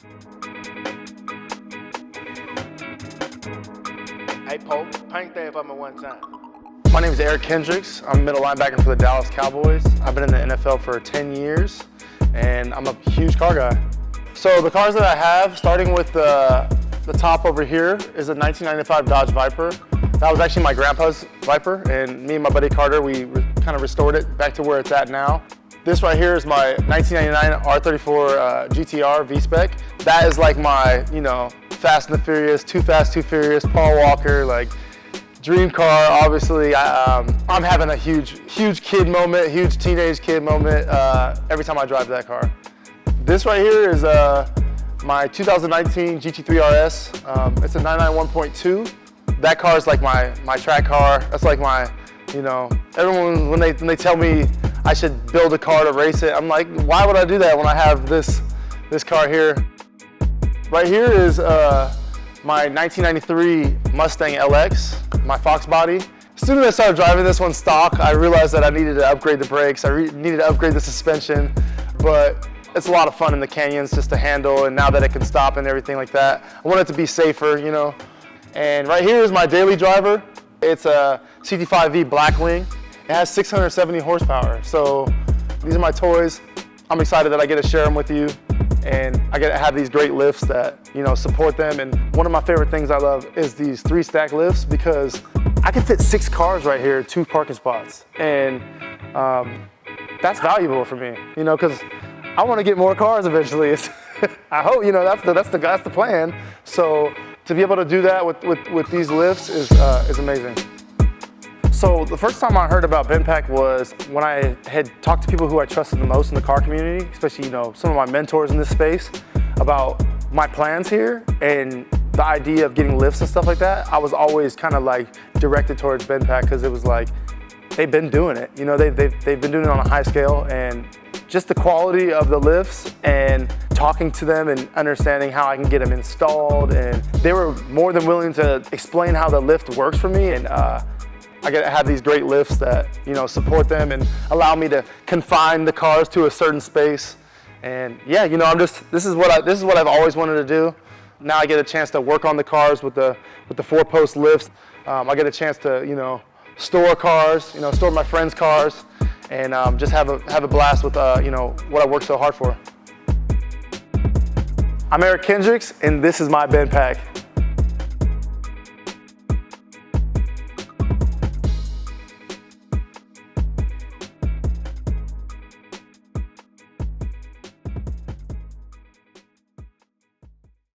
Hey, Pope, paint that for me one time. My name is Kendricks. I'm middle linebacker for the Dallas Cowboys. I've been in the NFL for 10 years, and I'm a huge car guy. So the cars that I have, starting with the top over here, is a 1995 Dodge Viper. That was actually my grandpa's Viper, and me and my buddy Carter, we kind of restored it back to where it's at now. This right here is my 1999 R34 GTR V-Spec. That is like my, Fast and the Furious, Too Fast, Too Furious, Paul Walker, like dream car. Obviously, I'm having a huge kid moment, huge teenage kid moment every time I drive that car. This right here is my 2019 GT3 RS. It's a 991 1.2. That car is like my track car. That's like my, everyone when they tell me I should build a car to race it, I'm like, why would I do that when I have this car here? Right here is my 1993 Mustang LX, my Fox body. As soon as I started driving this one stock, I realized that I needed to upgrade the brakes. I needed to upgrade the suspension, but it's a lot of fun in the canyons just to handle, and now that it can stop and everything like that, I want it to be safer, And right here is my daily driver. It's a CT5V Blackwing. It has 670 horsepower. So these are my toys. I'm excited that I get to share them with you, and I get to have these great lifts that, support them. And one of my favorite things I love is these 3-stack lifts, because I can fit 6 cars right here, 2 parking spots. And that's valuable for me, because I want to get more cars eventually. I hope, that's the plan. So to be able to do that with these lifts is amazing. So the first time I heard about BendPak was when I had talked to people who I trusted the most in the car community, especially, some of my mentors in this space, about my plans here and the idea of getting lifts and stuff like that. I was always kind of like directed towards BendPak, because it was like, they've been doing it. They've been doing it on a high scale, and just the quality of the lifts and talking to them and understanding how I can get them installed. And they were more than willing to explain how the lift works for me. And I get to have these great lifts that, support them and allow me to confine the cars to a certain space. And yeah, this is what I've always wanted to do. Now I get a chance to work on the cars with the 4-post lifts. I get a chance to, store cars, store my friends' cars, and just have a blast with, what I work so hard for. I'm Kendricks, and this is my BendPak.